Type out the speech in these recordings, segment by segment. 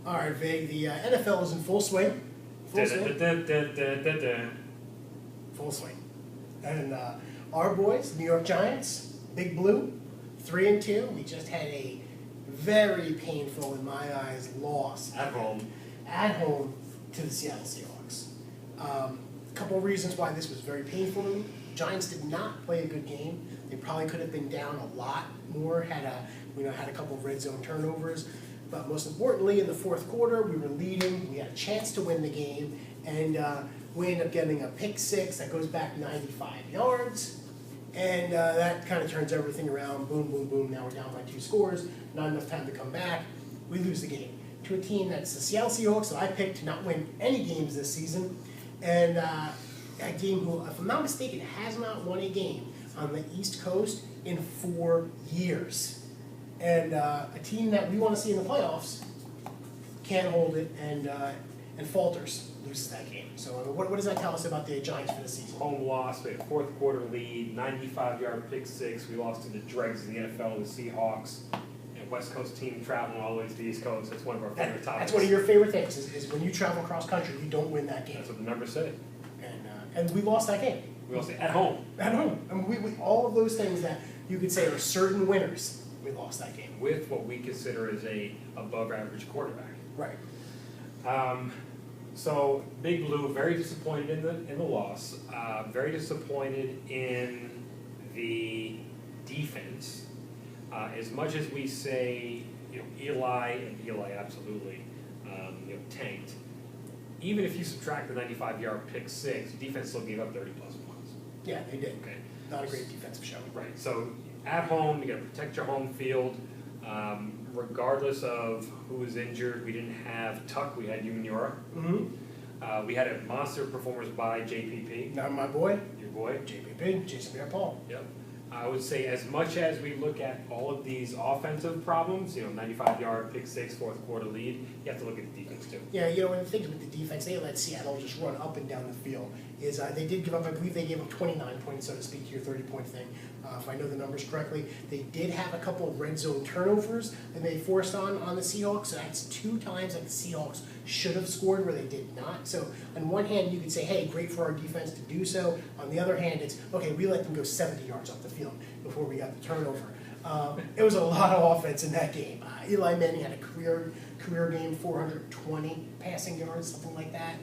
All right, Vig, the NFL is in full swing. Full swing. And our boys, New York Giants, Big Blue, 3-2. We just had a very painful, in my eyes, loss At home to the Seattle Seahawks. A couple of reasons why this was very painful to me. Giants did not play a good game. They probably could have been down a lot more, had a couple of red zone turnovers. But most importantly, in the fourth quarter, we were leading. We had a chance to win the game, and we ended up getting a pick six that goes back 95 yards, and that kind of turns everything around. Boom, boom, boom. Now we're down by 2 scores. Not enough time to come back. We lose the game to a team that's the Seattle Seahawks that I picked to not win any games this season, and a team who, if I'm not mistaken, has not won a game on the East Coast in 4 years. And a team that we want to see in the playoffs can't hold it and falters, loses that game. So what does that tell us about the Giants for the season? home loss. We had a fourth quarter lead, 95-yard pick six. We lost to the dregs of the NFL, the Seahawks, and West Coast team traveling all the way to the East Coast. That's one of our favorite topics. That's one of your favorite things is when you travel cross country, you don't win that game. That's what the numbers say. And we lost that game. We lost it at home. At home. And we all of those things that you could say are certain winners. We lost that game. With what we consider as a above-average quarterback. Right. So Big Blue, very disappointed in the loss. Very disappointed in the defense. As much as we say, Eli absolutely, tanked. Even if you subtract the 95-yard pick six, the defense still gave up 30-plus points. Yeah, they did. Okay. Not a great defensive show. Right. So at home, you got to protect your home field. Regardless of who was injured, we didn't have Tuck. We had Umanura. Mm-hmm. We had a monster performance by JPP. Now my boy. Your boy. JPP, Jason Pierre-Paul. Yep. I would say as much as we look at all of these offensive problems, 95-yard pick six, fourth quarter lead, you have to look at the defense too. Yeah, one of the things with the defense, they let Seattle just run up and down the field, is they did give up, I believe they gave up 29 points, so to speak, to your 30-point thing. If I know the numbers correctly, they did have a couple of red zone turnovers that they forced on the Seahawks, so that's 2 times that the Seahawks should have scored where they did not. So on one hand, you could say, hey, great for our defense to do so. On the other hand, it's, okay, we let them go 70 yards off the field before we got the turnover. It was a lot of offense in that game. Eli Manning had a career game, 420 passing yards, something like that.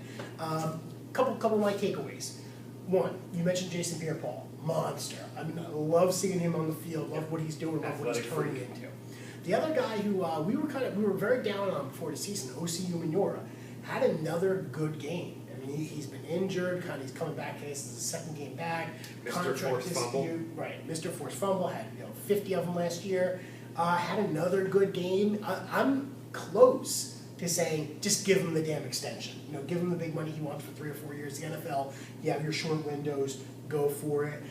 Couple of my takeaways. One, you mentioned Jason Pierre-Paul, monster. I mean, I love seeing him on the field. Love what he's doing. Love what he's turning into. The other guy who we were very down on before the season, O.C. Umanura, had another good game. I mean, he's been injured. He's coming back. This is his second game back. Mr. Forced Fumble. Right, Mr. Forced Fumble had 50 of them last year. Had another good game. I'm close to saying just give him the damn extension. Give him the big money he wants for 3 or 4 years. The NFL, you have your short windows, go for it.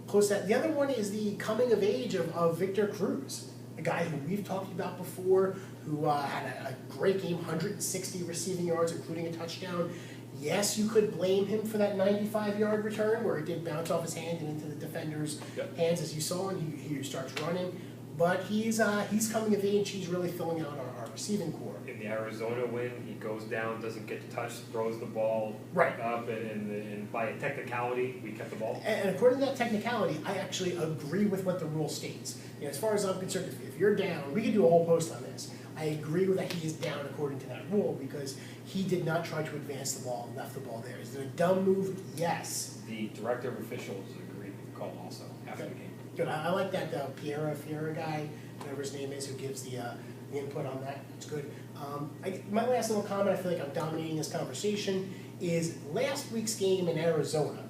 Close to that. The other one is the coming of age of Victor Cruz, a guy who we've talked about before, who had a great game, 160 receiving yards, including a touchdown. Yes, you could blame him for that 95-yard return where it did bounce off his hand and into the defender's hands, as you saw, and he starts running. But he's coming of age. He's really filling out our receiving core. In the Arizona win, he goes down, doesn't get touched, throws the ball up, and by a technicality, we kept the ball. And according to that technicality, I actually agree with what the rule states. As far as I'm concerned, if you're down, we could do a whole post on this. I agree with that he is down according to that rule because he did not try to advance the ball and left the ball there. Is it a dumb move? Yes. The director of officials agreed with the call also after the game. Good. I like that Fiera guy, whatever his name is, who gives the input on that. It's good. My last little comment, I feel like I'm dominating this conversation, is last week's game in Arizona,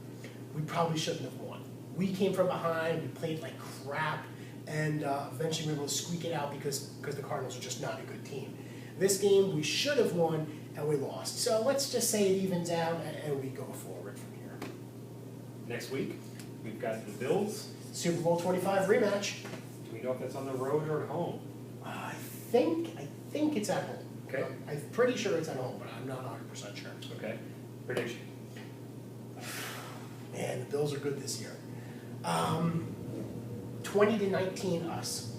we probably shouldn't have won. We came from behind, we played like crap, and eventually we were able to squeak it out because the Cardinals are just not a good team. This game, we should have won, and we lost. So let's just say it evens out, and we go forward from here. Next week, we've got the Bills. Super Bowl 25 rematch. Do we know if that's on the road or at home? I think it's at home. Okay. I'm pretty sure it's at home, but I'm not 100% sure. Okay. Prediction. Man, the Bills are good this year. 20-19 us.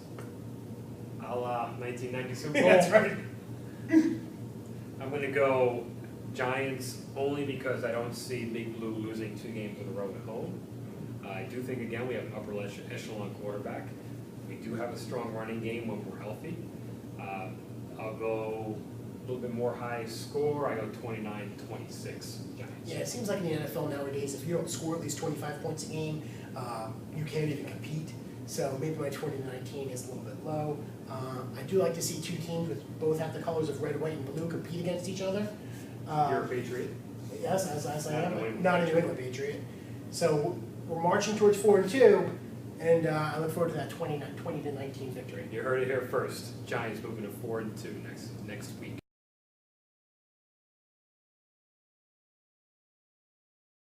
A la 1990 Super Bowl. That's right. I'm gonna go Giants only because I don't see Big Blue losing 2 games in a row at home. I do think, again, we have an upper echelon quarterback. We do have a strong running game when we're healthy. I'll go a little bit more high score. I go 29-26 Giants. Yeah, it seems like in the NFL nowadays, if you don't score at least 25 points a game, you can't even compete. So maybe my 2019 is a little bit low. I do like to see 2 teams with both have the colors of red, white, and blue compete against each other. You're a Patriot? Yes, as I Not a New am, England not a New England Patriot. So we're marching towards 4-2, and I look forward to that 20-19 victory. You heard it here first. Giants moving to 4-2 next week.